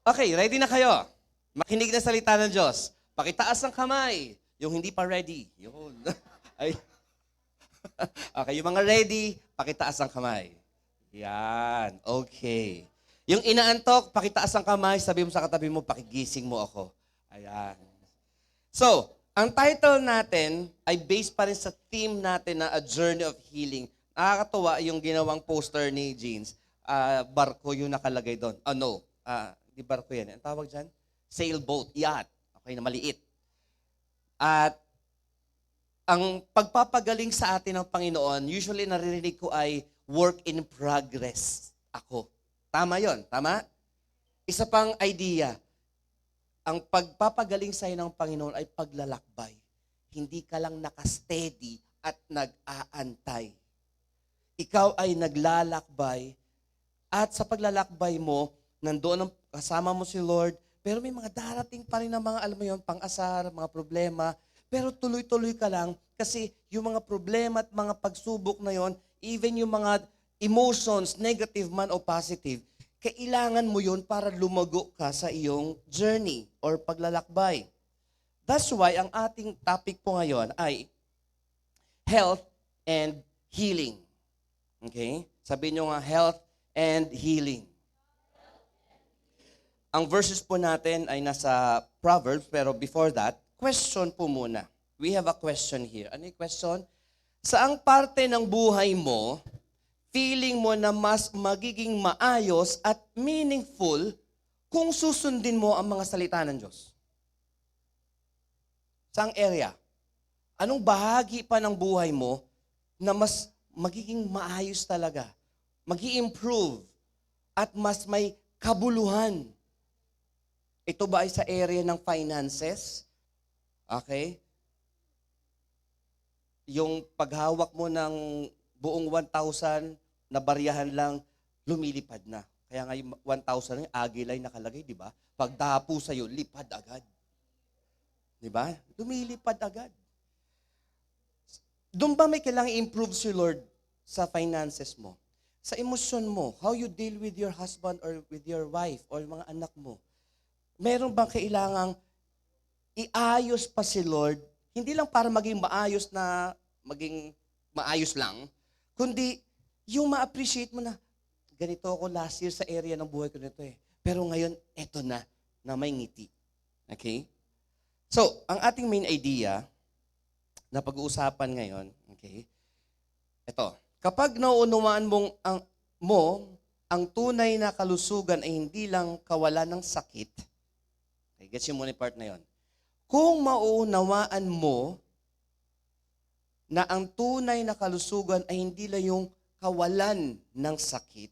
Okay, ready na kayo? Makinig na salita ng Diyos. Pakitaas ang kamay. Yung hindi pa ready. Yun. Ay. Okay, yung mga ready, pakitaas ang kamay. Yan. Okay. Yung inaantok, pakitaas ang kamay. Sabi mo sa katabi mo, pakigising mo ako. Ayan. So, ang title natin ay based pa rin sa theme natin na A Journey of Healing. Nakakatuwa yung ginawang poster ni Jeans. Barko yung nakalagay doon. Oh, no. Di barko yan. Ang tawag dyan? Sailboat. Yacht. Okay, na maliit. At ang pagpapagaling sa atin ng Panginoon, usually naririnig ko ay work in progress ako. Tama yon, tama? Isa pang idea, ang pagpapagaling sa'yo ng Panginoon ay paglalakbay. Hindi ka lang nakasteady at nag-aantay. Ikaw ay naglalakbay at sa paglalakbay mo, nandoon ang kasama mo si Lord, pero may mga darating pa rin na mga, alam mo yun, pang-asar, mga problema, pero tuloy-tuloy ka lang kasi yung mga problema at mga pagsubok na yon, even yung mga emotions, negative man o positive, kailangan mo yun para lumago ka sa iyong journey or paglalakbay. That's why ang ating topic po ngayon ay health and healing. Okay? Sabihin nyo nga, health and healing. Ang verses po natin ay nasa Proverbs, pero before that, question po muna. We have a question here. Ano yung question? Saang parte ng buhay mo, feeling mo na mas magiging maayos at meaningful kung susundin mo ang mga salita ng Diyos? Saang area? Anong bahagi pa ng buhay mo na mas magiging maayos talaga? Mag-i-improve at mas may kabuluhan? Ito ba ay sa area ng finances? Okay? Yung paghawak mo ng buong 1,000 na baryahan lang, lumilipad na. Kaya nga yung 1,000 yung agilay nakalagay, di ba? Pagdapo sa'yo, lipad agad. Di ba? Lumilipad agad. Doon ba may kailangang improve si Lord sa finances mo? Sa emosyon mo, how you deal with your husband or with your wife or mga anak mo? Meron bang kailangang iayos pa si Lord? Hindi lang para maging maayos lang, kundi yung ma-appreciate mo na, ganito ako last year sa area ng buhay ko nito eh. Pero ngayon, eto na may ngiti. Okay? So, ang ating main idea na pag-uusapan ngayon, okay, eto, kapag nauunawaan ang tunay na kalusugan ay hindi lang kawalan ng sakit, okay, gets yung muna part na yon. Kung mauunawaan mo na ang tunay na kalusugan ay hindi lang yung kawalan ng sakit,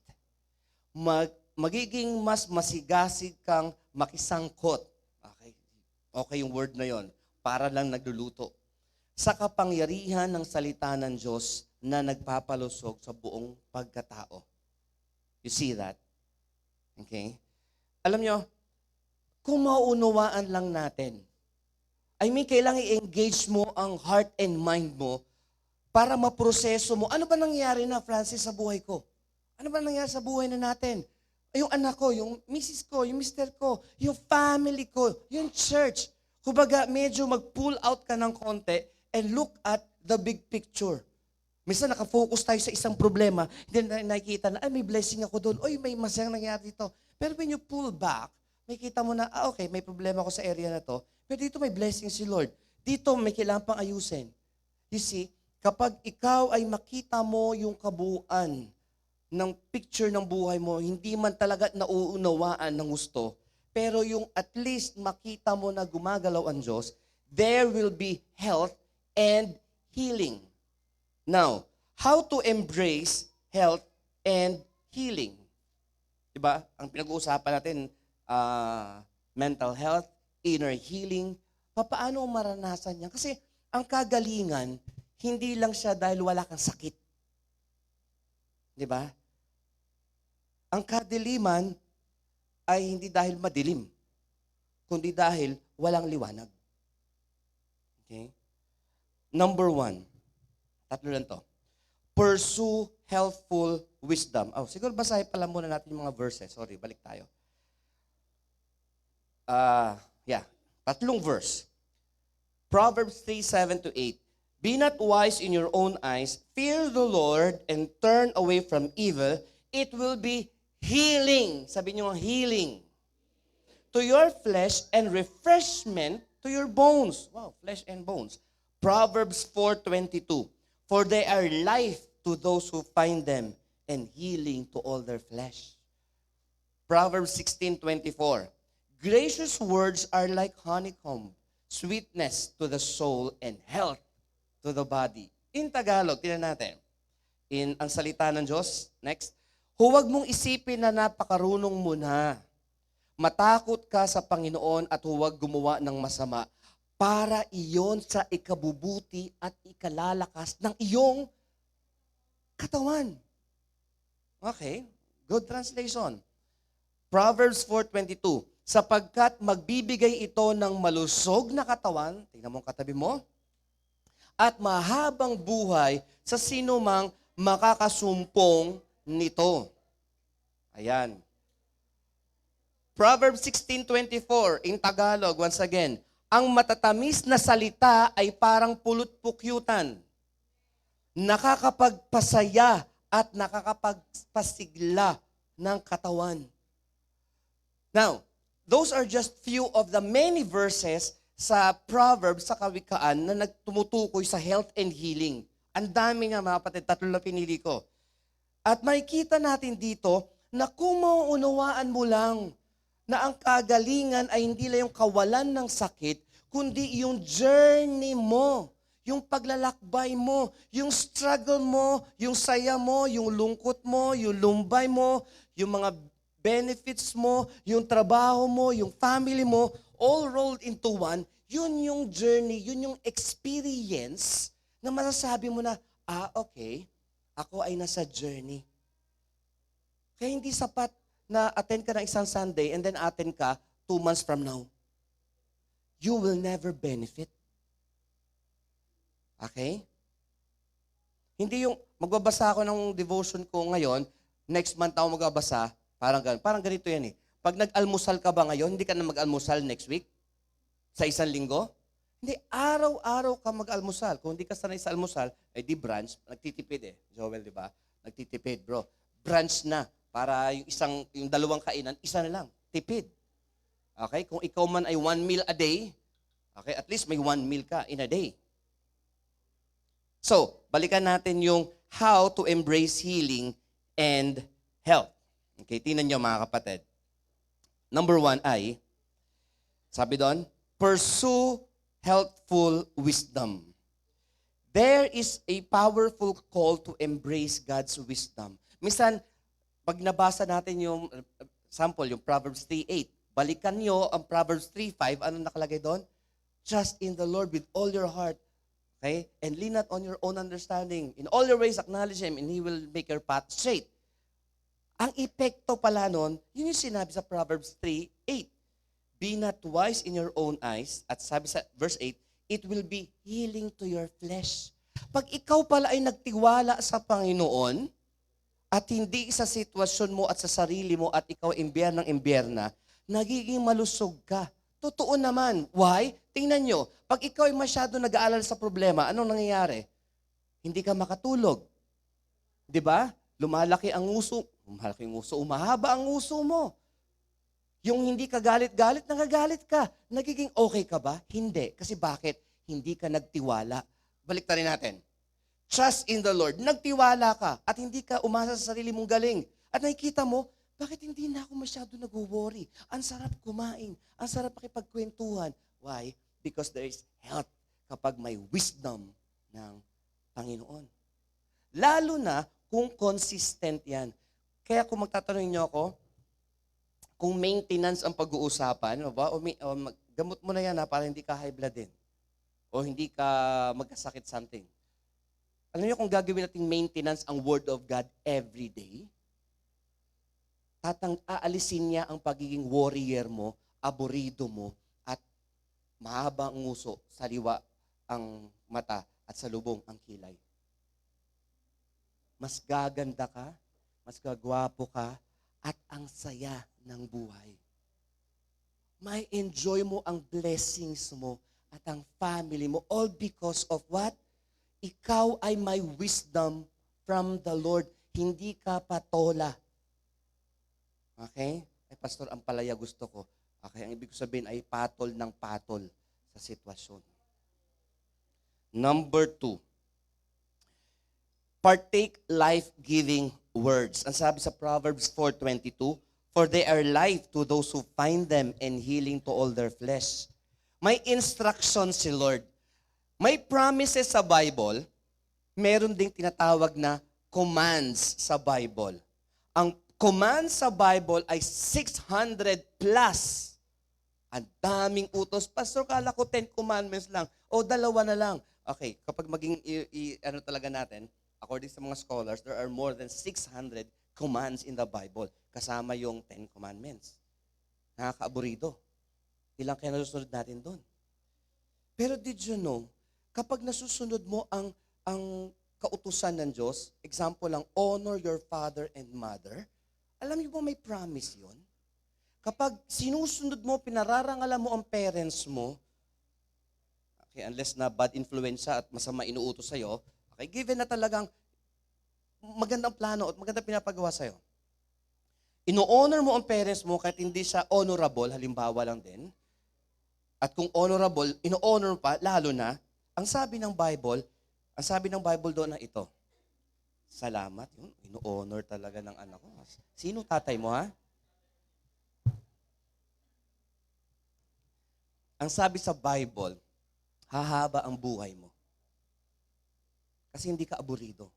magiging mas masigasig kang makisangkot. Okay yung word na yon, para lang nagluluto. Sa kapangyarihan ng salita ng Diyos na nagpapalusog sa buong pagkatao. You see that? Okay? Alam nyo, kung mauunawaan lang natin, kailangan i-engage mo ang heart and mind mo para maproseso mo. Ano ba nangyari na, Francis, sa buhay ko? Ano ba nangyari sa buhay na natin? Yung anak ko, yung misis ko, yung mister ko, yung family ko, yung church. Kumbaga, medyo mag-pull out ka ng konti and look at the big picture. Minsan nakafocus tayo sa isang problema, hindi na nakikita na, may blessing ako doon, may masayang nangyari dito. Pero when you pull back, may kita mo na, okay, may problema ako sa area na to, pero dito may blessing si Lord. Dito may kailangan pang ayusin. You see, kapag ikaw ay makita mo yung kabuuan ng picture ng buhay mo, hindi man talaga nauunawaan ng gusto, pero yung at least makita mo na gumagalaw ang Diyos, there will be health and healing. Now, how to embrace health and healing? Diba? Ang pinag-uusapan natin, mental health, inner healing, paano maranasan yan? Kasi ang kagalingan, hindi lang siya dahil wala kang sakit. Di ba? Ang kadiliman ay hindi dahil madilim, kundi dahil walang liwanag. Okay? Number 1, tatlo lang to. Pursue healthful wisdom. Siguro basahin pala muna natin yung mga verses. Sorry, balik tayo. Yeah, tatlong verse. Proverbs 3:7-8. Be not wise in your own eyes, fear the Lord, and turn away from evil. It will be healing. Sabi niyo, healing. To your flesh and refreshment to your bones. Wow, flesh and bones. Proverbs 4:22. For they are life to those who find them, and healing to all their flesh. Proverbs 16:24. Gracious words are like honeycomb, sweetness to the soul and health to the body. In Tagalog, tingnan natin. In ang salita ng Diyos, next. Huwag mong isipin na napakarunong mo na. Matakot ka sa Panginoon at huwag gumawa ng masama para iyon sa ikabubuti at ikalalakas ng iyong katawan. Okay, good translation. Proverbs 4:22. Sapagkat magbibigay ito ng malusog na katawan, tingnan mo ang katabi mo, at mahabang buhay sa sinumang makakasumpong nito. Ayan. Proverbs 16:24 in Tagalog, once again, ang matatamis na salita ay parang pulot-pukyutan, nakakapagpasaya at nakakapagpasigla ng katawan. Now, those are just few of the many verses sa Proverbs, sa Kawikaan, na nagtumutukoy sa health and healing. Ang dami nga mga kapatid, tatlo na pinili ko. At makikita natin dito na kung mauunawaan mo lang na ang kagalingan ay hindi lang yung kawalan ng sakit, kundi yung journey mo, yung paglalakbay mo, yung struggle mo, yung saya mo, yung lungkot mo, yung lumbay mo, yung mga benefits mo, yung trabaho mo, yung family mo, all rolled into one, yun yung journey, yun yung experience na masasabi mo na, okay, ako ay nasa journey. Kaya hindi sapat na attend ka ng isang Sunday and then attend ka 2 months from now. You will never benefit. Okay? Hindi yung magbabasa ako ng devotion ko ngayon, next month ako magbabasa, parang ganito yan eh. Pag nag-almusal ka ba ngayon, hindi ka na mag-almusal next week? Sa isang linggo? Hindi, araw-araw ka mag-almusal. Kung hindi ka sanay sa almusal, di brunch, nagtitipid eh. Joel, di ba? Nagtitipid, bro. Brunch na. Para yung dalawang kainan, isa na lang. Tipid. Okay? Kung ikaw man ay 1 meal a day, okay, at least may 1 meal ka in a day. So, balikan natin yung how to embrace healing and health. Okay, tingnan nyo mga kapatid. Number 1 ay, sabi doon, pursue healthful wisdom. There is a powerful call to embrace God's wisdom. Minsan, pag nabasa natin yung sample, yung Proverbs 3:8, balikan nyo ang Proverbs 3:5, ano nakalagay doon? Trust in the Lord with all your heart, okay? And lean not on your own understanding. In all your ways, acknowledge Him, and He will make your path straight. Ang epekto pala nun, yun yung sinabi sa Proverbs 3:8. Be not wise in your own eyes. At sabi sa verse 8, it will be healing to your flesh. Pag ikaw pala ay nagtiwala sa Panginoon, at hindi sa sitwasyon mo at sa sarili mo at ikaw imbiyer ng imbyerna, nagiging malusog ka. Totoo naman. Why? Tingnan nyo, pag ikaw ay masyado nag-aalala sa problema, anong nangyayari? Hindi ka makatulog. Di ba? Lumalaki ang nguso. Umahaba ang nguso mo. Yung hindi ka galit-galit, nagagalit ka. Nagiging okay ka ba? Hindi. Kasi bakit? Hindi ka nagtiwala. Baliktarin natin. Trust in the Lord. Nagtiwala ka at hindi ka umasa sa sarili mong galing. At nakikita mo, bakit hindi na ako masyado nag-worry? Ang sarap kumain. Ang sarap makipagkwentuhan. Why? Because there is health kapag may wisdom ng Panginoon. Lalo na kung consistent yan. Kaya kung magtatanong niyo ako, kung maintenance ang pag-uusapan, gamot mo na yan para hindi ka high blood din. O hindi ka magkasakit something. Alam niyo kung gagawin natin maintenance ang Word of God every day, aalisin niya ang pagiging warrior mo, aburido mo, at mahaba ang nguso, saliwa ang mata, at sa lubong ang kilay. Mas gaganda ka, mas gagwapo ka, at ang saya ng buhay. may enjoy mo ang blessings mo at ang family mo. All because of what? Ikaw ay may wisdom from the Lord. Hindi ka patola. Okay? Ay, Pastor, ang palaya gusto ko. Okay, ang ibig sabihin ay patol ng patol sa sitwasyon. Number 2, partake life-giving words. Ang sabi sa Proverbs 4:22, for they are life to those who find them and healing to all their flesh. May instructions si Lord. May promises sa Bible, meron ding tinatawag na commands sa Bible. Ang commands sa Bible ay 600 plus. Ang daming utos. Pastor, kala ko 10 commandments lang. O 2 na lang. Okay, kapag maging ano talaga natin, according sa mga scholars, there are more than 600 commands in the Bible. Kasama yung 10 commandments. Nakaka-aburido. Ilang kaya nasusunod natin doon? Pero did you know, kapag nasusunod mo ang kautusan ng Diyos, example lang, honor your father and mother, alam niyo ba may promise yon? Kapag sinusunod mo, pinararangalan mo ang parents mo, okay, unless na bad influensya at masama inuutos sa'yo, okay, given na talagang magandang plano at magandang pinapagawa sa'yo, ino-honor mo ang parents mo kahit hindi siya honorable, halimbawa lang din, at kung honorable, ino-honor pa, lalo na, ang sabi ng Bible doon na ito, salamat, yun, ino-honor talaga ng anak ko. Sino tatay mo, ha? Ang sabi sa Bible, hahaba ang buhay mo. Kasi hindi ka aburido.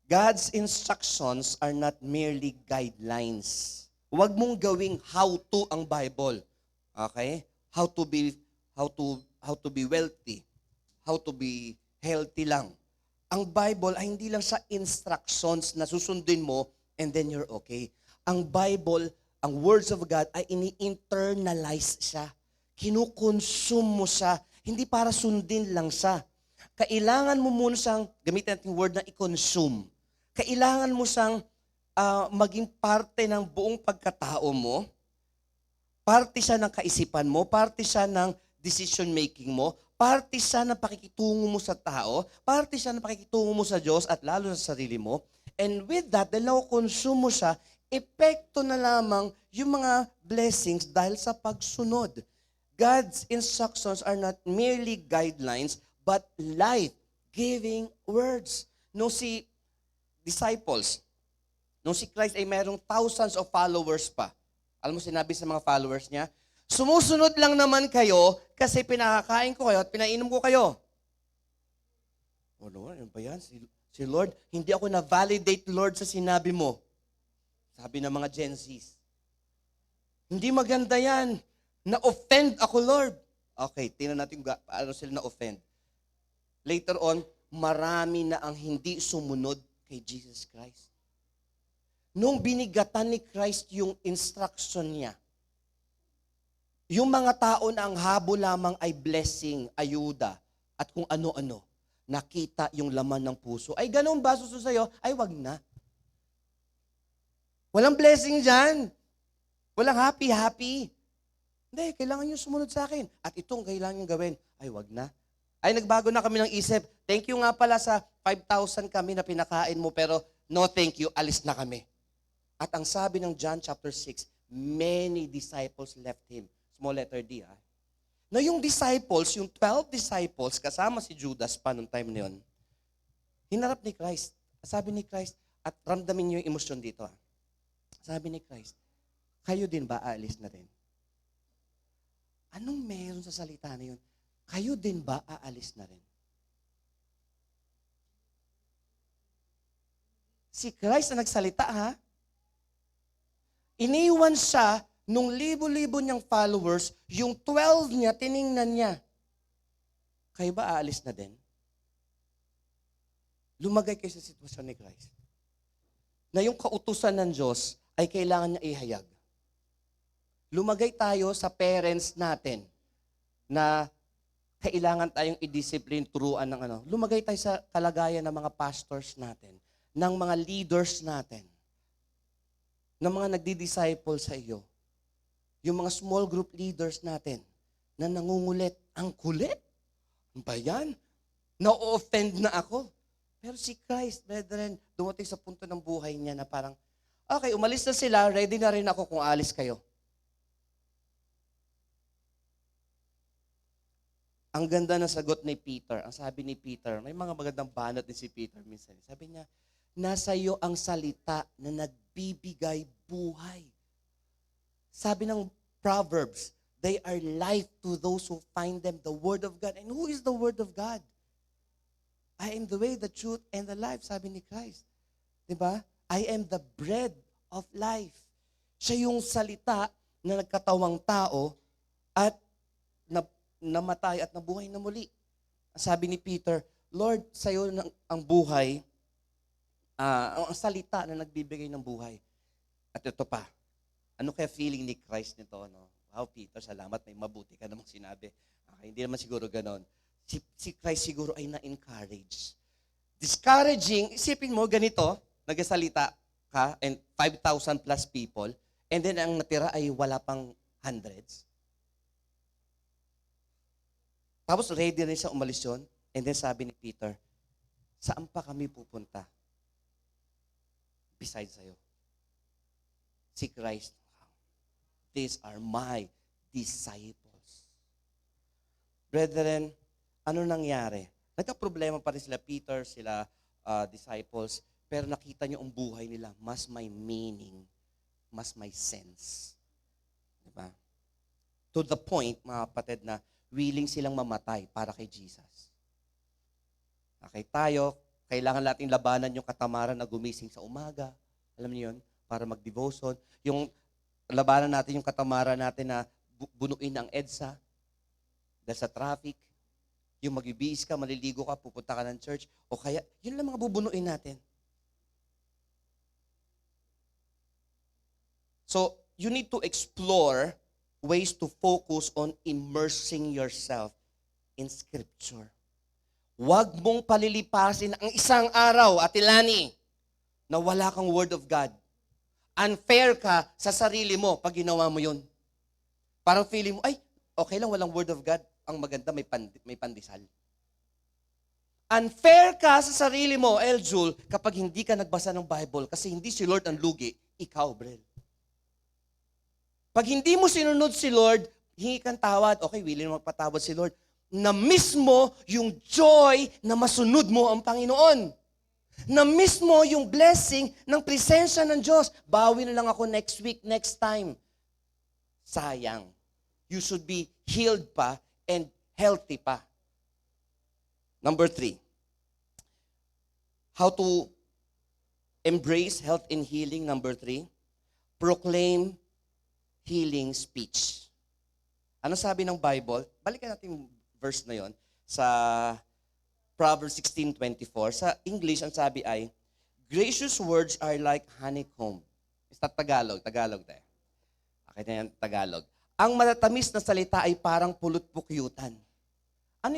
God's instructions are not merely guidelines. Huwag mong gawing how to ang Bible. Okay? How to be wealthy. How to be healthy lang. Ang Bible ay hindi lang sa instructions na susundin mo and then you're okay. Ang Bible, ang words of God ay ini-internalize siya. Kinukonsume mo siya. Hindi para sundin lang siya. Kailangan mo muna siyang, gamitin natin yung word na i-consume. Kailangan mo siyang maging parte ng buong pagkatao mo. Parte siya ng kaisipan mo. Parte siya ng decision making mo. Parte siya ng pakikitungo mo sa tao. Parte siya ng pakikitungo mo sa Diyos at lalo sa sarili mo. And with that, dahil na-consume mo siya, epekto na lamang yung mga blessings dahil sa pagsunod. God's instructions are not merely guidelines, but life-giving words. Nung si disciples, nung si Christ ay mayroong thousands of followers pa, alam mo sinabi sa mga followers niya, sumusunod lang naman kayo kasi pinakakain ko kayo at pinainom ko kayo. Oh Lord, ano ba yan? Si Lord, hindi ako na-validate, Lord, sa sinabi mo. Sabi ng mga Gen Zs. Hindi maganda yan. Na-offend ako, Lord. Okay, tingnan natin paano sila na-offend. Later on, marami na ang hindi sumunod kay Jesus Christ. Nung binigatan ni Christ yung instruction niya, yung mga tao na ang habol lamang ay blessing, ayuda, at kung ano-ano, nakita yung laman ng puso. Ay, ganun ba susunod sa'yo? Ay, wag na. Walang blessing dyan. Walang happy-happy. Hindi, kailangan nyo sumunod sa akin. At itong kailangan nyo gawin. Ay, wag na. Ay, nagbago na kami ng isip. Thank you nga pala sa 5,000 kami na pinakain mo, pero no thank you, alis na kami. At ang sabi ng John chapter 6, many disciples left him. Small letter D, ha? Na yung disciples, yung 12 disciples, kasama si Judas pa noong time na yun, hinarap ni Christ. Sabi ni Christ, at ramdamin niyo yung emosyon dito, ha? Sabi ni Christ, kayo din ba aalis na rin? Anong meron sa salita na yun? Kayo din ba aalis na rin? Si Christ na nagsalita, ha? Iniwan siya nung libo-libo niyang followers, yung 12 niya, tiningnan niya. Kayo ba aalis na din? Lumagay kayo sa sitwasyon ni Christ. Na yung kautusan ng Diyos ay kailangan niya ihayag. Lumagay tayo sa parents natin na kailangan tayong i-discipline, turuan ng ano. Lumagay tayo sa kalagayan ng mga pastors natin, ng mga leaders natin, ng mga nagdi-disciple sa iyo. Yung mga small group leaders natin na nangungulit. Ang kulit? Ano ba yan? Na-offend na ako. Pero si Christ, brethren, dumating sa punto ng buhay niya na parang, okay, umalis na sila, ready na rin ako kung alis kayo. Ang ganda ng sagot ni Peter. Ang sabi ni Peter, may mga magandang banat din si Peter minsan. Sabi niya, nasa iyo ang salita na nagbibigay buhay. Sabi ng Proverbs, they are life to those who find them, the Word of God. And who is the Word of God? I am the way, the truth, and the life, sabi ni Christ. Diba? I am the bread of life. Siya yung salita na nagkatawang tao at namatay at nabuhay na muli. Sabi ni Peter, Lord, sa'yo ang buhay, ang salita na nagbibigay ng buhay. At ito pa, ano kaya feeling ni Christ nito? No? Wow, Peter, salamat, may mabuti ka namang sinabi. Okay, hindi naman siguro ganon. Si Christ siguro ay na-encourage. Discouraging, isipin mo ganito, nagsalita ka and 5,000 plus people, and then ang natira ay wala pang hundreds. Tapos ready rin siya umalis yun, and then sabi ni Peter, saan pa kami pupunta? Besides sa'yo. Si Christ, these are my disciples. Brethren, ano nangyari? Nagka-problema pa rin sila Peter, sila disciples, pero nakita niyo ang buhay nila, mas may meaning, mas may sense. Diba? To the point, mga kapatid, na willing silang mamatay para kay Jesus. Okay, tayo, kailangan nating labanan yung katamaran na gumising sa umaga. Alam niyo yun? Para mag-devotion. Yung labanan natin yung katamaran natin na bunuin ang EDSA dahil sa traffic. Yung magbibihis ka, maliligo ka, pupunta ka ng church. O kaya, yun lang mga bubunuin natin. So, you need to explore ways to focus on immersing yourself in Scripture. Huwag mong palilipasin ang isang araw, Ate Lani, na wala kang Word of God. Unfair ka sa sarili mo pag ginawa mo yun. Parang feeling mo, ay, okay lang, walang Word of God. Ang maganda, may pandesal. Unfair ka sa sarili mo, Eljul, kapag hindi ka nagbasa ng Bible kasi hindi si Lord ang lugi, ikaw, Brel. Pag hindi mo sinunod si Lord, hingi kang tawad, okay, willing mo magpatawad si Lord, na mismo yung joy na masunod mo ang Panginoon. Na mismo yung blessing ng presensya ng Diyos. Bawi na lang ako next week, next time. Sayang. You should be healed pa and healthy pa. Number 3. How to embrace health and healing. Number 3. Proclaim healing speech. Ano sabi ng Bible? Balikan natin yung verse na yon sa Proverbs 16:24. Sa English, ang sabi ay, gracious words are like honeycomb. Is that Tagalog? Tagalog tayo. Okay na yan, Tagalog. Ang matatamis na salita ay parang pulot-pukyutan. Ano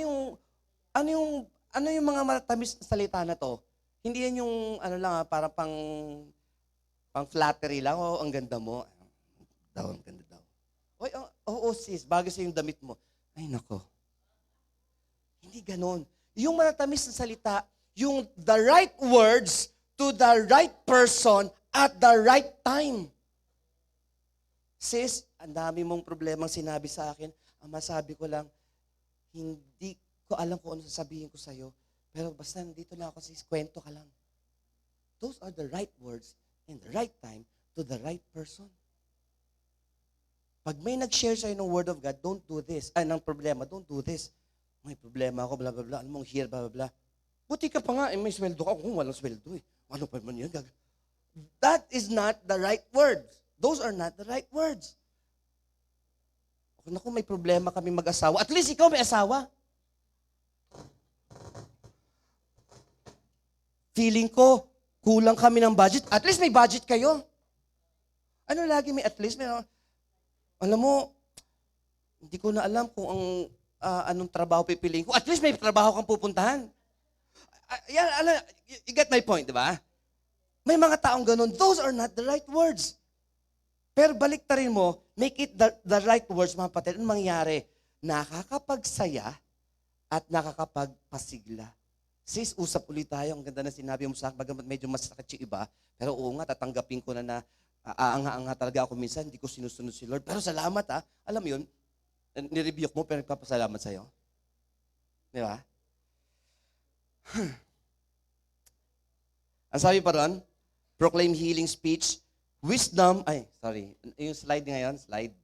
yung mga matatamis na salita na to? Hindi yan yung, para pang flattery lang. Oh, ang ganda mo. Ang ganda daw. Oy, sis, bagay sa yung damit mo. Ay, nako. Hindi ganon. Yung matatamis na salita, yung the right words to the right person at the right time. Sis, ang dami mong problemang sinabi sa akin. Ang masabi ko lang, hindi ko alam kung ano sasabihin ko sa'yo. Pero basta nandito lang ako, sis, kwento ka lang. Those are the right words in the right time to the right person. Pag may nag-share sa'yo ng word of God, don't do this. Ng problema, don't do this. May problema ako, bla bla bla. Ano mong hear, bla bla bla. Buti ka pa nga, may sweldo ka. Kung walang sweldo eh. Ano pa man yun? That is not the right words. Those are not the right words. Kung naku, may problema kami mag-asawa, at least ikaw may asawa. Feeling ko, kulang kami ng budget. At least may budget kayo. Ano lagi may at least? Alam mo, hindi ko na alam kung anong trabaho pipiliin ko. At least may trabaho kang pupuntahan. You get my point, di ba? May mga taong ganun. Those are not the right words. Pero baliktarin mo, make it the right words, mga kapatid. Anong mangyari? Nakakapagsaya at nakakapagpasigla. Sis, usap ulit tayo. Ang ganda na sinabi mo sa akin. Bagamat medyo masakit yung iba. Pero oo nga, tatanggapin ko na aanga-anga talaga ako minsan. Hindi ko sinusunod si Lord. Pero salamat ha. Alam mo yun, nirebuke mo pero nagpapasalamat sa'yo. Di ba? Ang sabi pa ron, proclaim healing speech, wisdom, yung slide ngayon, slide.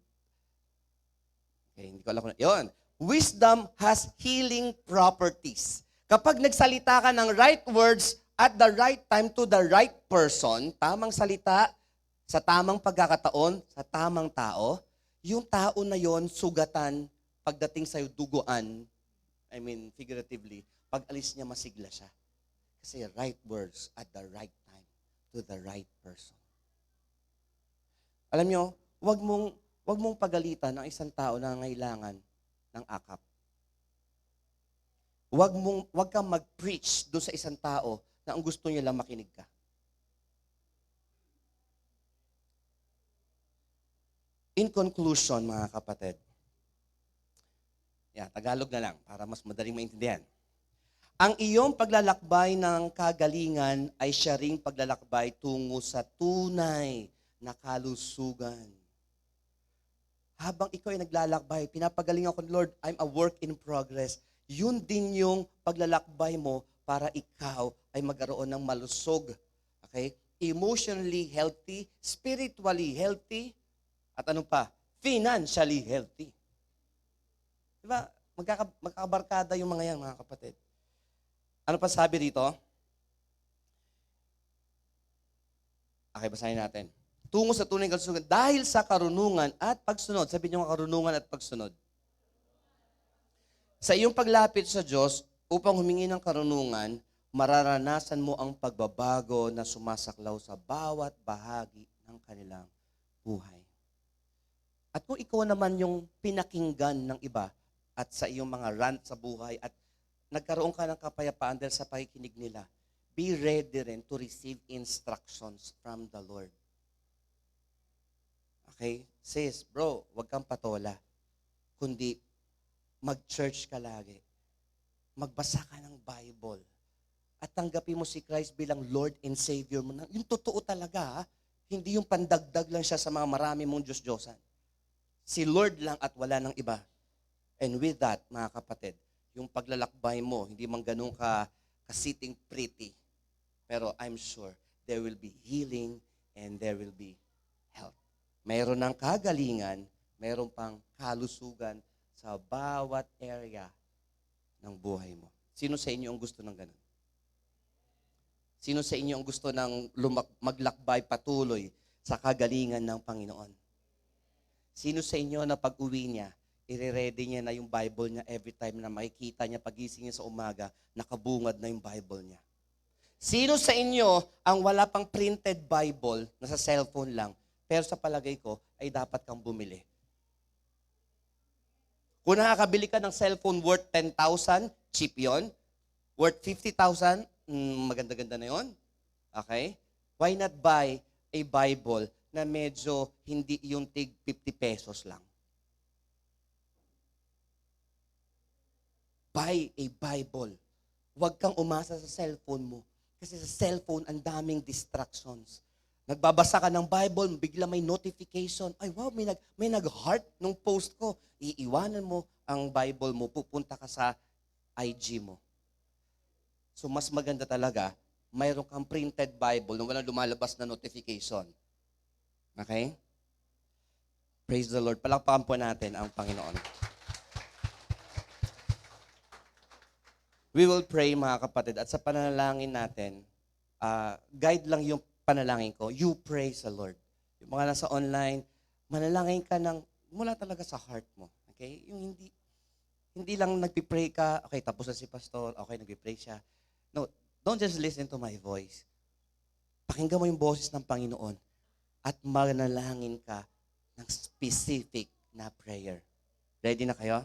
Okay, hindi ko alam kung yun. Wisdom has healing properties. Kapag nagsalita ka ng right words at the right time to the right person, tamang salita, sa tamang pagkakataon, sa tamang tao, yung tao na yon sugatan, pagdating sa'yo, duguan, figuratively, pag alis niya, masigla siya. Kasi right words at the right time to the right person. Alam nyo, wag mong pagalitan ng isang tao na nangailangan ng akap. Wag kang mag-preach doon sa isang tao na ang gusto niya lang makinig ka. In conclusion, mga kapatid, Tagalog na lang para mas madaling maintindihan. Ang iyong paglalakbay ng kagalingan ay siya ring paglalakbay tungo sa tunay na kalusugan. Habang ikaw ay naglalakbay, pinapagaling ako, Lord, I'm a work in progress. Yun din yung paglalakbay mo para ikaw ay magkaroon ng malusog. Okay? Emotionally healthy, spiritually healthy, at ano pa? Financially healthy. Diba? Magkakabarkada yung mga yan, mga kapatid. Ano pa sabi dito? Okay, basahin natin. Tungo sa tunay kalusugan dahil sa karunungan at pagsunod. Sabi niyo karunungan at pagsunod. Sa iyong paglapit sa Diyos, upang humingi ng karunungan, mararanasan mo ang pagbabago na sumasaklaw sa bawat bahagi ng kanilang buhay. At kung ikaw naman yung pinakinggan ng iba at sa iyong mga rant sa buhay at nagkaroon ka ng kapayapaan dahil sa pakikinig nila, be ready rin to receive instructions from the Lord. Okay? Sis, bro, wag kang patola. Kundi, mag-church ka lagi. Magbasa ka ng Bible. At tanggapin mo si Christ bilang Lord and Savior mo. Yung totoo talaga, ha? Hindi yung pandagdag lang siya sa mga marami mong Diyos-Diyosan. Si Lord lang at wala ng iba. And with that, mga kapatid, yung paglalakbay mo, hindi man ganun ka-sitting pretty. Pero I'm sure there will be healing and there will be health. Mayroon ng kagalingan, mayroon pang kalusugan sa bawat area ng buhay mo. Sino sa inyo ang gusto ng ganun? Sino sa inyo ang gusto ng maglakbay patuloy sa kagalingan ng Panginoon? Sino sa inyo na pag-uwi niya, i-ready niya na yung Bible niya every time na makikita niya pagising niya sa umaga, nakabungad na yung Bible niya? Sino sa inyo ang wala pang printed Bible na sa cellphone lang, pero sa palagay ko ay dapat kang bumili? Kung nakakabili ka ng cellphone worth 10,000, cheap yon. Worth 50,000, maganda-ganda na yon. Okay? Why not buy a Bible na medyo hindi yung tig 50 pesos lang? Buy a Bible. Huwag kang umasa sa cellphone mo. Kasi sa cellphone, ang daming distractions. Nagbabasa ka ng Bible, bigla may notification. Ay, wow, may nag-heart nung post ko. Iiwanan mo ang Bible mo, pupunta ka sa IG mo. So, mas maganda talaga, mayroon kang printed Bible na walang lumalabas na notification. Okay? Praise the Lord. Palakpakan po natin ang Panginoon. We will pray, mga kapatid, at sa panalangin natin, guide lang yung panalangin ko, you praise the Lord. Yung mga nasa online, manalangin ka mula talaga sa heart mo. Okay? Yung hindi lang nagpipray ka, okay, tapos na si pastor, okay, nagpipray siya. No, don't just listen to my voice. Pakinggan mo yung boses ng Panginoon at manalangin ka ng specific na prayer. Ready na kayo?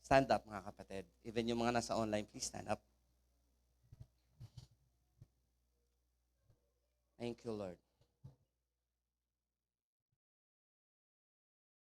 Stand up, mga kapatid. Even yung mga nasa online, please stand up. Thank you, Lord.